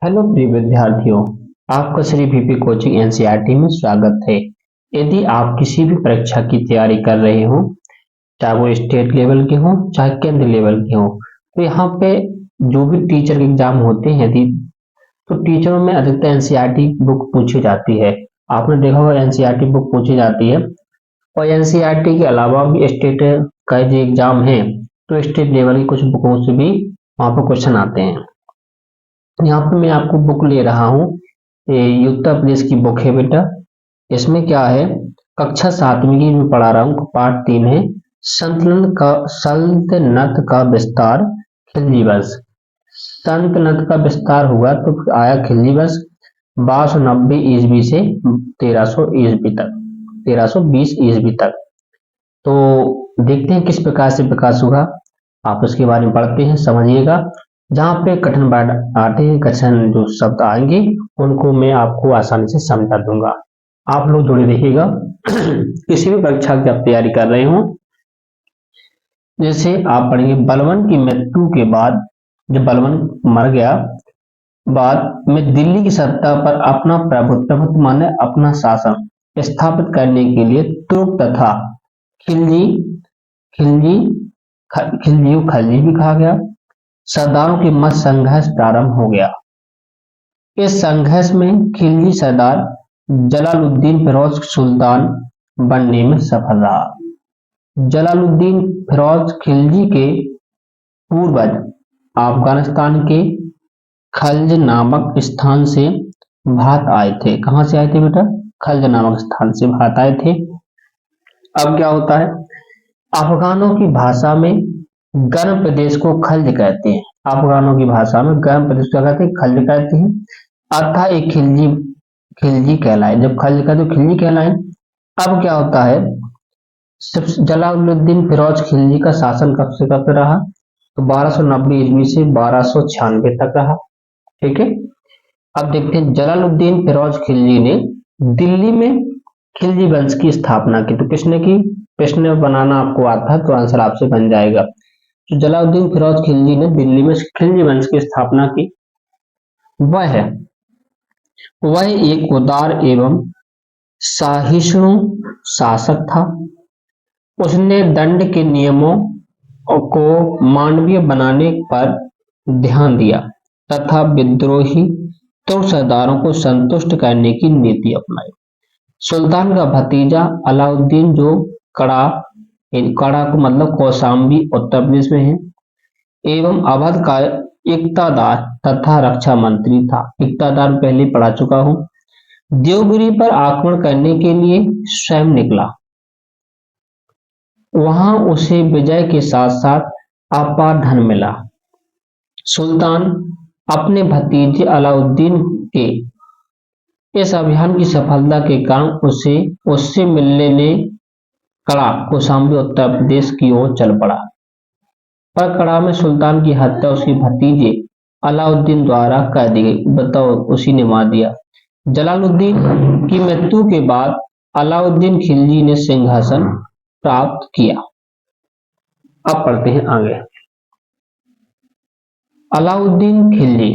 Hello प्रिय विद्यार्थियों, आपका श्री वीपी कोचिंग एनसीईआरटी में स्वागत है। यदि आप किसी भी परीक्षा की तैयारी कर रहे हो, चाहे वो स्टेट लेवल के हो चाहे केंद्र लेवल के हो, तो यहाँ पे जो भी टीचर के एग्जाम होते हैं यदि तो टीचरों में अधिकतर एनसीईआरटी बुक पूछी जाती है। आपने देखा होगा एनसीईआरटी बुक पूछी जाती है। और एनसीईआरटी के अलावा भी स्टेट का जो एग्जाम है तो स्टेट लेवल की कुछ बुकों से भी वहाँ पर क्वेश्चन आते हैं। यहाँ पे मैं आपको बुक ले रहा हूँ, ये उत्तर प्रदेश की बुक है बेटा। इसमें क्या है, कक्षा 7वीं की मैं पढ़ा रहा हूँ, पार्ट 3 है सल्तनत का विस्तार, खिलजी वंश। सल्तनत का विस्तार हुआ तो फिर आया खिलजी वंश 1290 ईस्वी से 1300 ईस्वी तक, 1320 ईस्वी तक। तो देखते हैं किस प्रकार से विकास हुआ, आप उसके बारे में पढ़ते हैं, समझिएगा। जहाँ पे कठिन वर्ड आते हैं, कठिन जो शब्द आएंगे उनको मैं आपको आसानी से समझा दूंगा। आप लोग जुड़े रहिएगा। किसी भी परीक्षा की आप तैयारी कर रहे हो, जैसे आप पढ़ेंगे बलबन की मृत्यु के बाद, जब बलबन मर गया बाद में दिल्ली की सत्ता पर अपना प्रभुत्व माने अपना शासन स्थापित करने के लिए तुर्क तथा खिलजी खिलजी खिलजी को खलजी भी कहा गया, सरदारों के मध्य संघर्ष प्रारंभ हो गया। इस संघर्ष में खिलजी सरदार जलालुद्दीन फिरोज सुल्तान बनने में सफल रहा। जलालुद्दीन फिरोज खिलजी के पूर्वज अफगानिस्तान के खल्ज नामक स्थान से भारत आए थे। कहां से आए थे बेटा? खल्ज नामक स्थान से भारत आए थे। अब क्या होता है, अफगानों की भाषा में गर्म प्रदेश को खल्ज कहते हैं। अफगानों की भाषा में गर्म प्रदेश को कहते हैं, खल्ज कहते हैं। अतः एक खिलजी खिलजी कहलाए। जब खल्ज का तो खिलजी कहलाए। अब क्या होता है, जलालुद्दीन फिरोज खिलजी का शासन कब से कब रहा? तो 1290 ईस्वी से 1296 तक रहा। ठीक है। अब देखते हैं, जलालुद्दीन फिरोज खिलजी ने दिल्ली में खिलजी वंश की स्थापना की। तो किसने की? प्रश्न बनाना आपको आता है तो आंसर आपसे बन जाएगा। तो जलालुद्दीन फिरोज खिलजी ने दिल्ली में खिलजी वंश की स्थापना की। वह एक उदार एवं सहिष्णु शासक था। उसने दंड के नियमों को मानवीय बनाने पर ध्यान दिया तथा विद्रोही तुर्क सरदारों को संतुष्ट करने की नीति अपनाई। सुल्तान का भतीजा अलाउद्दीन, जो कड़ा कड़ा को मतलब कौशाम्बी उत्तर प्रदेश में है, एवं अवध का इक्तादार तथा रक्षा मंत्री था। इक्तादार पहले पढ़ा चुका हूं। देवगिरी पर आक्रमण करने के लिए स्वयं निकला। वहां उसे विजय के साथ साथ अपार धन मिला। सुल्तान अपने भतीजे अलाउद्दीन के इस अभियान की सफलता के कारण उससे मिलने ने कड़ा कौशाम्बी उत्तर प्रदेश की ओर चल पड़ा। पर कड़ा में सुल्तान की हत्या उसके भतीजे अलाउद्दीन द्वारा कर दी गई। बताओ, उसी ने मार दिया। जलालुद्दीन की मृत्यु के बाद अलाउद्दीन खिलजी ने सिंहासन प्राप्त किया। अब पढ़ते हैं आगे। अलाउद्दीन खिलजी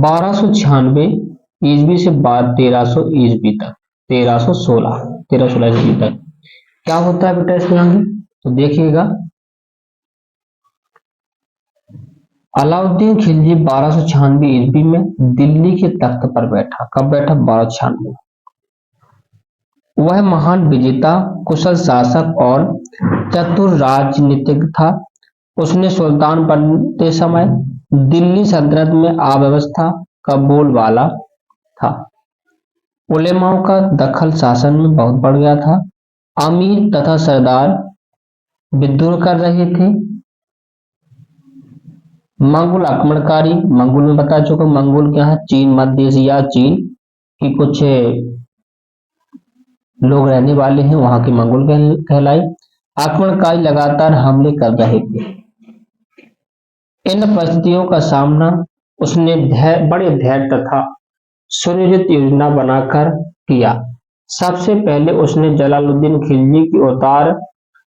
1296 ईस्वी से बाद 1300 ईस्वी तक, 1316 ईस्वी तक क्या होता है बेटा इसमें आगे तो देखिएगा। अलाउद्दीन खिलजी 1296 ईस्वी में दिल्ली के तख्त पर बैठा। कब बैठा? 1296। वह महान विजेता, कुशल शासक और चतुर राजनीतिज्ञ था। उसने सुल्तान बनते समय दिल्ली सल्तनत में अव्यवस्था का बोलबाला था। उलेमाओं का दखल शासन में बहुत बढ़ गया था। अमीर तथा सरदार विद्रोह कर रहे थे। मंगोल आक्रमणकारी, मंगोल में बता चुका, मंगोल क्या है? चीन, मध्य एशिया, चीन की कुछ लोग रहने वाले हैं, वहां के मंगोल कहलाए। आक्रमणकारी लगातार हमले कर रहे थे। इन परिस्थितियों का सामना उसने बड़े धैर्य तथा सुनियोजित योजना बनाकर किया। सबसे पहले उसने जलालुद्दीन खिलजी की उदार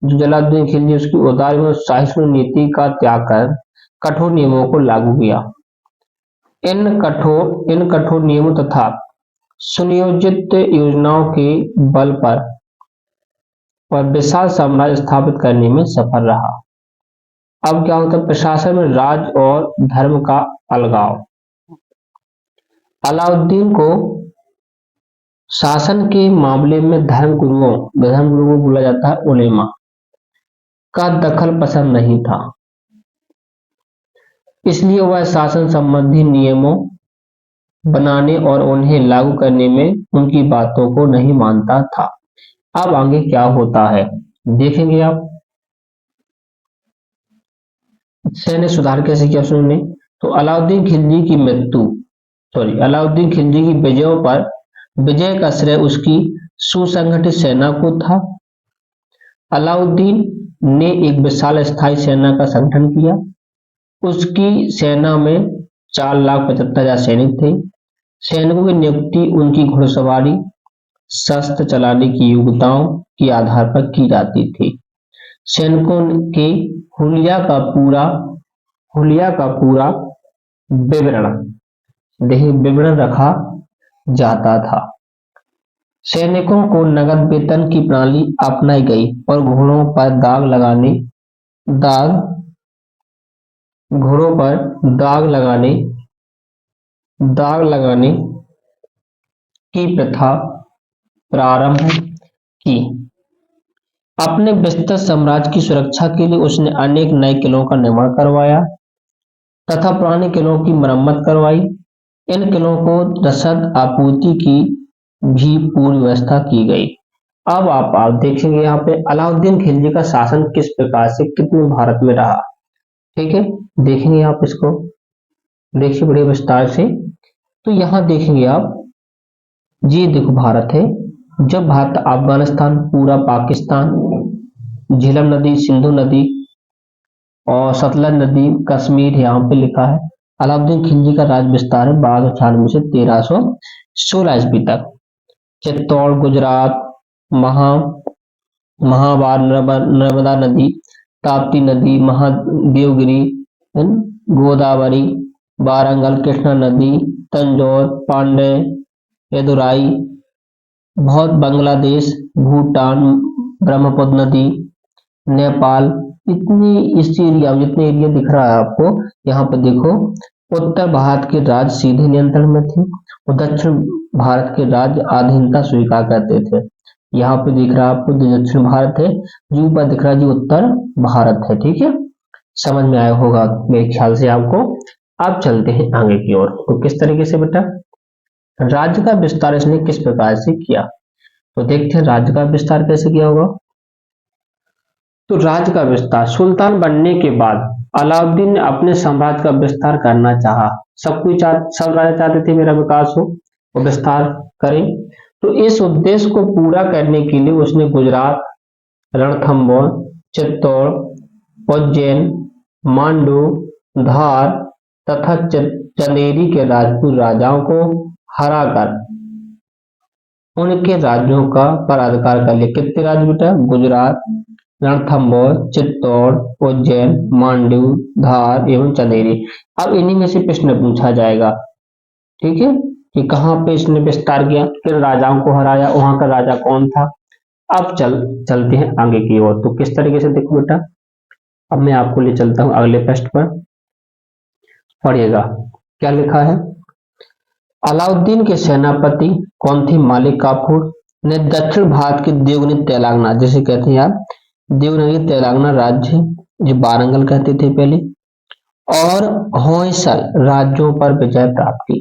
जो जलालुद्दीन खिलजी उसकी उदार एवं सहिष्णु नीति का त्याग कर कठोर नियमों को लागू किया। इन कठोर नियमों तथा सुनियोजित योजनाओं के बल पर वह विशाल साम्राज्य स्थापित करने में सफल रहा। अब क्या होता है, प्रशासन में राज और धर्म का अलगाव। अलाउद्दीन को शासन के मामले में धर्मगुरुओं को बोला जाता है उलेमा का दखल पसंद नहीं था, इसलिए वह शासन संबंधी नियमों बनाने और उन्हें लागू करने में उनकी बातों को नहीं मानता था। अब आगे क्या होता है देखेंगे आप। सैन्य सुधार कैसे किया उन्होंने, तो अलाउद्दीन खिलजी की विजयों पर विजय का श्रेय उसकी सुसंगठित सेना को था। अलाउद्दीन ने एक विशाल स्थायी सेना का संगठन किया। उसकी सेना में 4,75,000 सैनिक थे। सैनिकों की नियुक्ति उनकी घुड़सवारी, शस्त्र चलाने की योग्यताओं के आधार पर की जाती थी। सैनिकों के हुलिया का पूरा विवरण रखा जाता था। सैनिकों को नगद वेतन की प्रणाली अपनाई गई और घोड़ों पर दाग लगाने की प्रथा प्रारंभ की। अपने विस्तृत साम्राज्य की सुरक्षा के लिए उसने अनेक नए किलों का निर्माण करवाया तथा पुराने किलों की मरम्मत करवाई। इन किलों को रसद आपूर्ति की भी पूरी व्यवस्था की गई। अब आप देखेंगे यहाँ पे अलाउद्दीन खिलजी का शासन किस प्रकार से कितने भारत में रहा। ठीक है, देखेंगे आप इसको, देखिए बड़े विस्तार से। तो यहाँ देखेंगे आप, ये देखो भारत है। जब भारत, अफगानिस्तान, पूरा पाकिस्तान, झेलम नदी, सिंधु नदी और सतलज नदी, कश्मीर यहाँ पे लिखा है। अलाउद्दीन खिलजी का राज विस्तार है 1296 से 1316 ईस्वी तक। चित्तौड़, गुजरात, महाबार, नर्मदा नदी, ताप्ती नदी, महादेवगिरी, गोदावरी, वारंगल, कृष्णा नदी, तंजौर, पांडे, यदुराई, बहुत बांग्लादेश, भूटान, ब्रह्मपुत्र नदी, नेपाल, जितने एरिया दिख रहा है आपको यहाँ पे देखो। उत्तर भारत के राज्य सीधे नियंत्रण में थे और दक्षिण भारत के राज्य अधीनता स्वीकार करते थे। यहाँ पे दिख रहा है आपको जो दक्षिण भारत है, जो ऊपर दिख रहा है जो उत्तर भारत है। ठीक है, समझ में आया होगा मेरे ख्याल से आपको। अब चलते हैं आगे की ओर। तो किस तरीके से बेटा राज्य का विस्तार इसने किस प्रकार से किया, तो देखते हैं राज्य का विस्तार कैसे किया होगा। तो राज्य का विस्तार, सुल्तान बनने के बाद अलाउद्दीन ने अपने साम्राज्य का विस्तार करना चाहा। सब राजा चाहते थे मेरा विकास हो और विस्तार करें। तो इस उद्देश्य को पूरा करने के लिए उसने गुजरात, रणथंबोर, चित्तौड़, उज्जैन, मांडू, धार तथा चंदेरी के राजपूत राजाओं को हराकर उनके राज्यों का पर अधिकार कर लिया। कितने राज्य बेटा, गुजरात, रणथंबोर, चित्तौड़, उज्जैन, मांडू, धार एवं चंदेरी। अब इन्हीं में से प्रश्न पूछा जाएगा, ठीक है, कि कहाँ पे इसने विस्तार किया, किन राजाओं को हराया, वहां का राजा कौन था। अब चलते हैं आगे की ओर। तो किस तरीके से देखो बेटा, अब मैं आपको ले चलता हूं अगले पृष्ठ पर, पढ़िएगा क्या लिखा है। अलाउद्दीन के सेनापति कौन थे, मालिक काफूर ने दक्षिण भारत के देवगिरी तेलंगाना, जिसे कहते हैं यार देवगिरी तेलंगाना राज्य, जो वारंगल कहते थे पहले, और होयसल राज्यों पर विजय प्राप्त की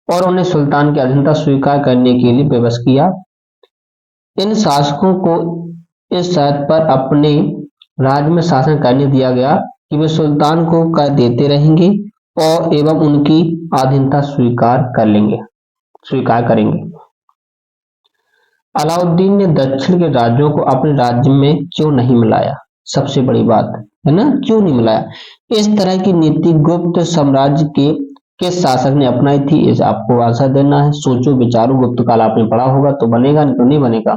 और उन्हें सुल्तान की अधीनता स्वीकार करने के लिए विवश किया। इन शासकों को इस शर्त पर अपने राज्य में शासन करने दिया गया कि वे सुल्तान को कर देते रहेंगे और एवं उनकी अधीनता स्वीकार करेंगे। अलाउद्दीन ने दक्षिण के राज्यों को अपने राज्य में क्यों नहीं मिलाया, सबसे बड़ी बात है ना, क्यों नहीं मिलाया। इस तरह की नीति गुप्त साम्राज्य के किस शासक ने अपनाई थी, इस आपको आंसर देना है। सोचो विचारो, गुप्त काल आपने पढ़ा होगा तो बनेगा, नहीं तो नहीं बनेगा।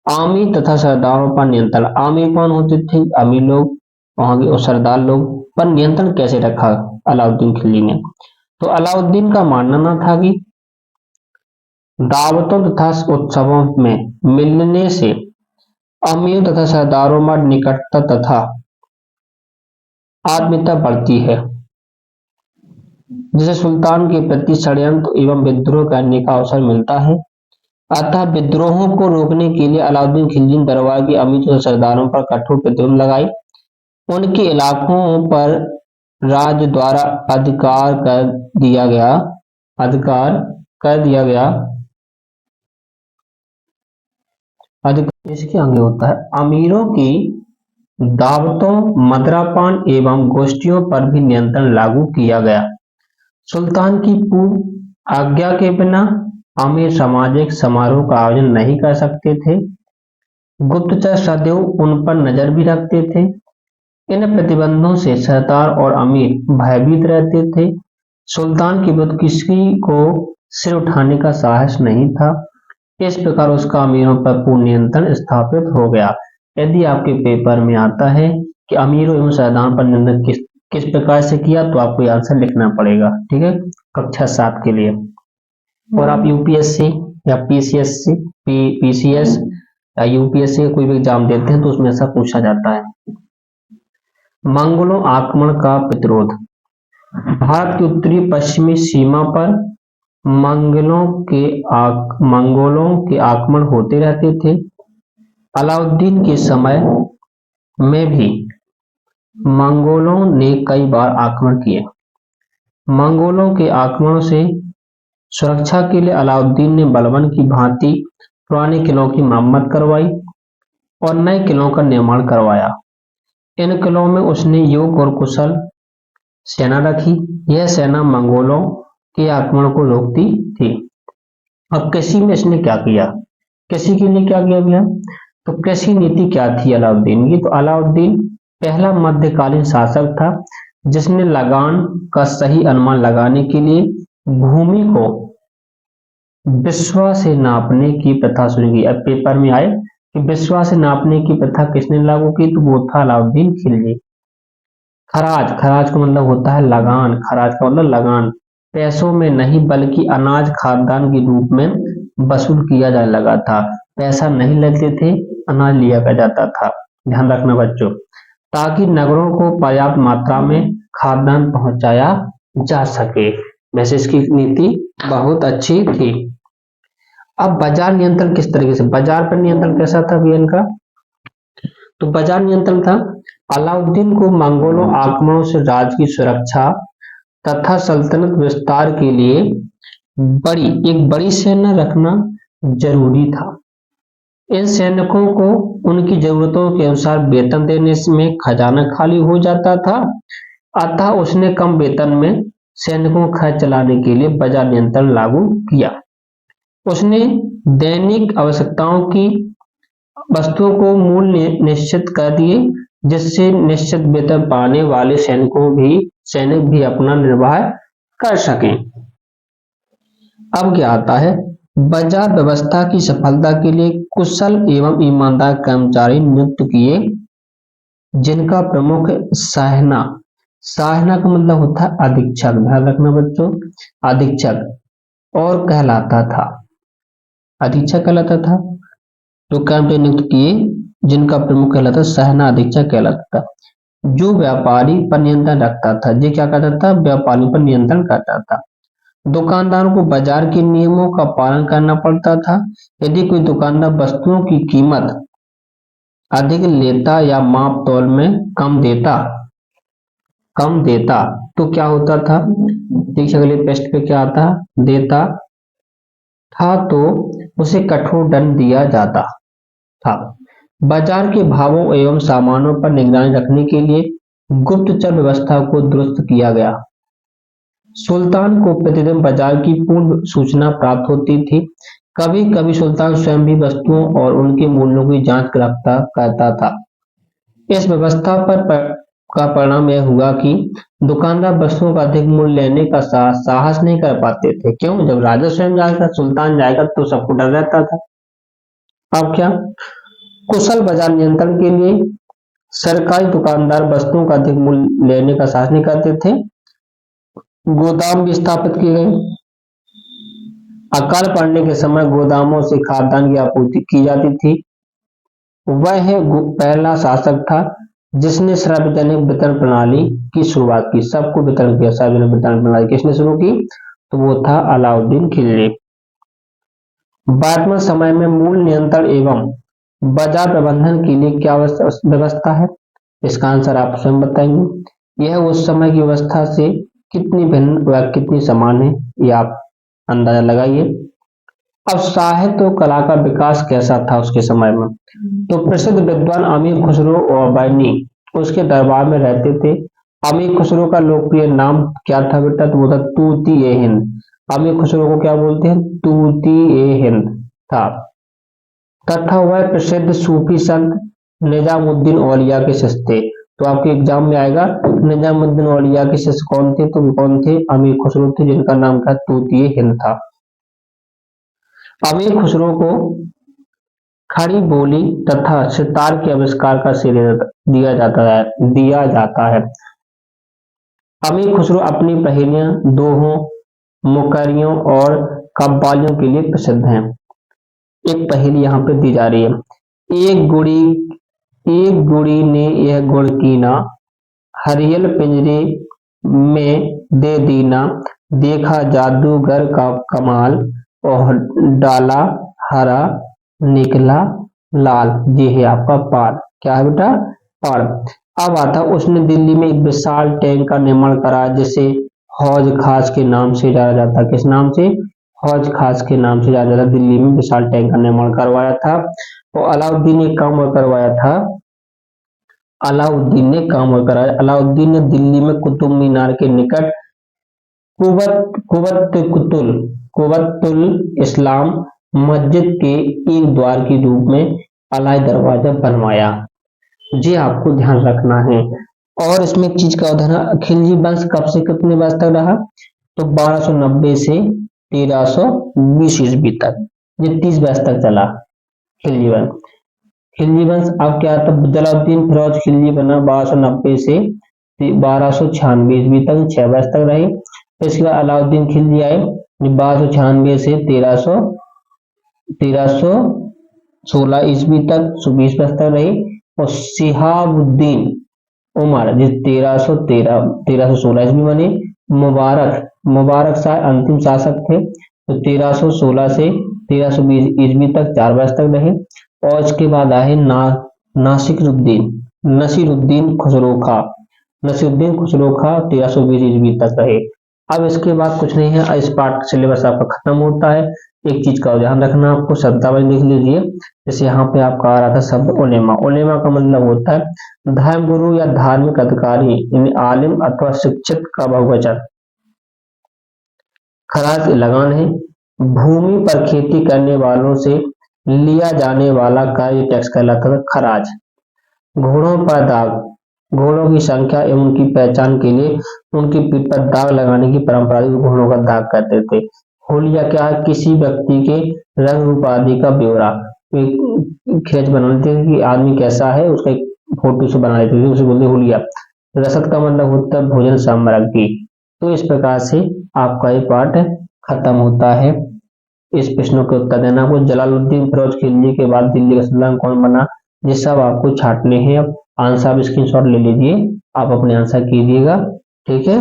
आमी तथा सरदारों पर नियंत्रण। आमी कौन होते थे? अमीर लोग, वहां के और सरदार लोग पर नियंत्रण कैसे रखा अलाउद्दीन खिलजी ने? तो अलाउद्दीन का मानना था कि दावतों तथा उत्सवों में मिलने से अमीरों तथा सरदारों में निकटता तथा आत्मीयता बढ़ती है, जिसे सुल्तान के प्रति षड्यंत्र एवं विद्रोह करने का अवसर मिलता है। अतः विद्रोहों को रोकने के लिए अलाउद्दीन खिलजी ने दरबार के अमीर और सरदारों पर कठोर प्रतिबंध लगाए। उनके इलाकों पर राज्य द्वारा अधिकार कर दिया गया। इसके आगे होता है अमीरों की दावतों, मदिरापान एवं गोष्ठियों पर भी नियंत्रण लागू किया गया। सुल्तान की पूर्व आज्ञा के बिना अमीर सामाजिक समारोह का आयोजन नहीं कर सकते थे। गुप्तचर सदैव उन पर नजर भी रखते थे। इन प्रतिबंधों से सरदार और अमीर भयभीत रहते थे। सुल्तान के विरुद्ध किसी को सिर उठाने का साहस नहीं था। इस प्रकार उसका अमीरों पर पूर्ण नियंत्रण स्थापित हो गया। यदि आपके पेपर में आता है कि अमीरों एवं सरदारों पर नियंत्रण किस प्रकार से किया, तो आपको आंसर लिखना पड़ेगा, ठीक है, कक्षा 7 के लिए। और आप यूपीएससी या पीसीएससी, पीसीएस या यूपीएससी कोई भी एग्जाम देते हैं तो उसमें ऐसा पूछा जाता है। मंगोलों आक्रमण का प्रतिरोध। भारत की उत्तरी पश्चिमी सीमा पर मंगोलों के आक्रमण होते रहते थे। अलाउद्दीन के समय में भी मंगोलों ने कई बार आक्रमण किए। मंगोलों के आक्रमण से सुरक्षा के लिए अलाउद्दीन ने बलबन की भांति पुराने किलों की मरम्मत करवाई और नए किलों का निर्माण करवाया। इन किलों में उसने योग्य और कुशल सेना रखी। यह सेना मंगोलों के आक्रमण को रोकती थी। अब कृषि में इसने क्या किया? कृषि के लिए क्या किया गया? तो कृषि नीति क्या थी अलाउद्दीन की? तो अलाउद्दीन पहला मध्यकालीन शासक था जिसने लगान का सही अनुमान लगाने के लिए भूमि को बिस्वा से नापने की प्रथा शुरू की। अब पेपर में आए कि बिस्वा से नापने की प्रथा किसने लागू की? तो वो था अलाउद्दीन खिलजी। खराज, खराज का मतलब होता है लगान। खराज का मतलब लगान, पैसों में नहीं बल्कि अनाज खाद्यान्न के रूप में वसूल किया जाने लगा था। पैसा नहीं लगते थे, अनाज लिया जाता था। ध्यान रखना बच्चों, ताकि नगरों को पर्याप्त मात्रा में खाद्यान्न पहुंचाया जा सके। वैसे इसकी नीति बहुत अच्छी थी। अब बाजार नियंत्रण किस तरीके से? बाजार पर नियंत्रण कैसा था भी इनका? तो बाजार नियंत्रण था अलाउद्दीन को मंगोलों आक्रमणों से राज्य की सुरक्षा तथा सल्तनत विस्तार के लिए एक बड़ी सेना रखना जरूरी था। इन सैनिकों को उनकी जरूरतों के अनुसार वेतन देने में खजाना खाली हो जाता था। अतः उसने कम वेतन में सैनिकों को खर्च चलाने के लिए बाजार नियंत्रण लागू किया। उसने दैनिक आवश्यकताओं की वस्तुओं को मूल्य निश्चित कर दिए, जिससे निश्चित वेतन पाने वाले सैनिक भी अपना निर्वाह कर सकें। अब क्या आता है? बाजार व्यवस्था की सफलता के लिए कुशल एवं ईमानदार कर्मचारी नियुक्त किए, जिनका प्रमुख साहना का मतलब होता है अधीक्षक। ध्यान रखना बच्चों, अधीक्षक और कहलाता था, अधीक्षक कहलाता था। तो कर्मचारी नियुक्त किए जिनका प्रमुख कहलाता सहना अधीक्षक कहलाता था, जो व्यापारी पर नियंत्रण रखता था। ये क्या करता था? व्यापारी पर नियंत्रण करता था। दुकानदारों को बाजार के नियमों का पालन करना पड़ता था। यदि कोई दुकानदार वस्तुओं की कीमत अधिक लेता या माप तौल में कम देता तो क्या होता था? देखिए अगले पृष्ठ पे क्या आता? देता था तो उसे कठोर दंड दिया जाता था। बाजार के भावों एवं सामानों पर निगरानी रखने के लिए गुप्तचर व्यवस्था को दुरुस्त किया गया। सुल्तान को प्रतिदिन बाजार की पूर्ण सूचना प्राप्त होती थी। कभी कभी सुल्तान स्वयं भी वस्तुओं और उनके मूल्यों की जांच करता था। इस व्यवस्था का परिणाम यह हुआ कि दुकानदार वस्तुओं का अधिक मूल्य लेने का साहस नहीं कर पाते थे। क्यों? जब राजा स्वयं जाएगा, सुल्तान जाएगा तो सबको डर रहता था। अब क्या, कुशल बाजार नियंत्रण के लिए सरकारी दुकानदार वस्तुओं का अधिक मूल्य लेने का साहस नहीं करते थे। गोदाम भी स्थापित किए गए। अकाल पड़ने के समय गोदामों से खाद्यान्न की आपूर्ति की जाती थी। वह पहला शासक था जिसने सार्वजनिक वितरण प्रणाली की शुरुआत की। सबको वितरण किया, सार्वजनिक वितरण प्रणाली किसने शुरू की? तो वो था अलाउद्दीन खिलजी। वर्तमान समय में मूल्य नियंत्रण एवं बाजार प्रबंधन के लिए क्या व्यवस्था है? इसका आंसर आप स्वयं बताएंगे। यह उस समय की व्यवस्था से कितनी भिन्न व कितनी समान है, ये आप अंदाजा लगाइए। अब साहित्य और कला का विकास कैसा था उसके समय में? तो प्रसिद्ध विद्वान अमीर खुसरो और बैनी उसके दरबार में रहते थे। अमीर खुसरो का लोकप्रिय नाम क्या था बेटा? तो वो था तूती ए हिंद। अमीर खुसरो को क्या बोलते हैं? तूती ए हिंद था। तथा वह प्रसिद्ध सूफी संत निजामुद्दीन औलिया के शिष्य थे। तो आपके एग्जाम में आएगा निजामुद्दीन औलिया के शिष्य कौन थे? तो कौन थे? अमीर खुसरो थे, जिनका नाम था तूती ए हिंद था। अमीर खुसरो को खड़ी बोली तथा सितार के आविष्कार का श्रेय दिया जाता है। अमीर खुसरो अपनी पहेलियां, दोहों, मुकरियों और कव्वालियों के लिए प्रसिद्ध हैं। एक पहेली यहाँ पे दी जा रही है। एक गुड़ी ने यह गुड़ कीना, हरियल पिंजरे में दे दीना, देखा जादूगर का कमाल, और डाला हरा निकला लाल। ये है आपका पार। क्या है बेटा? पार। अब आता, उसने दिल्ली में एक विशाल टैंक का निर्माण करा जिसे हौज खास के नाम से जाना जाता। किस नाम से? हौज खास के नाम से जाना जाता। दिल्ली में विशाल टैंक का निर्माण करवाया था। और अलाउद्दीन ने काम और करवाया था। अलाउद्दीन ने काम और कराया। अलाउद्दीन ने दिल्ली में कुतुब मीनार के निकट कुवत्तुल इस्लाम मस्जिद के एक द्वार के रूप में अलाई दरवाजा बनवाया। जी आपको ध्यान रखना है। और इसमें एक चीज का उदाहरण, खिलजी वंश कब से कितने वर्ष तक रहा? तो 1290 से 1320 ईस्वी तक, ये 30 वर्ष तक चला खिलजी वंश। खिलजी वंश अब क्या था? जलालुद्दीन फिरोज खिलजी बना 1290 से 1296 ईस्वी तक, 6 वर्ष तक रहे। इसके बाद अलाउद्दीन खिलजी आए 1296 से 1316 ईस्वी तक, 20 वर्ष तक रहे। और शिहाबुद्दीन उमर जिस 1316 ईस्वी बने। मुबारक शाह अंतिम शासक थे, तो 1316 से 1320 ईस्वी तक, 4 वर्ष तक रहे। और इसके बाद आए नसीरुद्दीन खुसरो खां 1320 ईस्वी तक रहे। अब इसके बाद कुछ नहीं है, इस पार्ट सिलेबस आपका खत्म होता है। एक चीज का ध्यान रखना, आपको शब्दावली लिख लीजिए। जैसे यहाँ पे आपका आ रहा था शब्द उलेमा। उलेमा का मतलब होता है धर्मगुरु या धार्मिक अधिकारी, यानी आलिम अथवा शिक्षित का बहुवचन। खराज लगान है, भूमि पर खेती करने वालों से लिया जाने वाला कार्य टैक्स कहलाता था खराज। घोड़ों पर दाग, घोड़ों की संख्या एवं उनकी पहचान के लिए उनकी पीठ पर दाग लगाने की परंपरा थी, घोड़ों का दाग करते थे। होलिया क्या है? किसी व्यक्ति के रंग रूप आदि का ब्यौरा, खेच बनाते थे कि आदमी कैसा है, उसका एक फोटो से बना लेते थे, उसे बोलते होलिया। रसद का मतलब होता है भोजन सामग्री। तो इस प्रकार से आपका ये पार्ट खत्म होता है। इस प्रश्नों के उत्तर देना। आपको जलालुद्दीन फिरोज खिलजी के बाद दिल्ली का सुल्तान कौन बना, ये सब आपको छांटने हैं। अब आंसर आप स्क्रीनशॉट ले लीजिए, आप अपने आंसर कीजिएगा, ठीक है।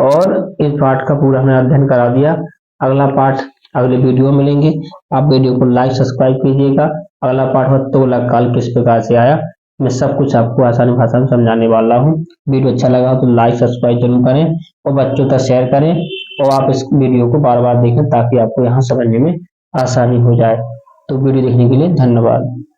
और इस पार्ट का पूरा हमने अध्ययन करा दिया। अगला पार्ट अगले वीडियो में मिलेंगे। आप वीडियो को लाइक सब्सक्राइब कीजिएगा। अगला पार्ट हो तोला काल किस प्रकार से आया, मैं सब कुछ आपको आसानी भाषा में समझाने वाला हूँ। वीडियो अच्छा लगा तो लाइक सब्सक्राइब जरूर करें और बच्चों तक शेयर करें। और आप इस वीडियो को बार बार देखें ताकि आपको यहाँ समझने में आसानी हो जाए। तो वीडियो देखने के लिए धन्यवाद।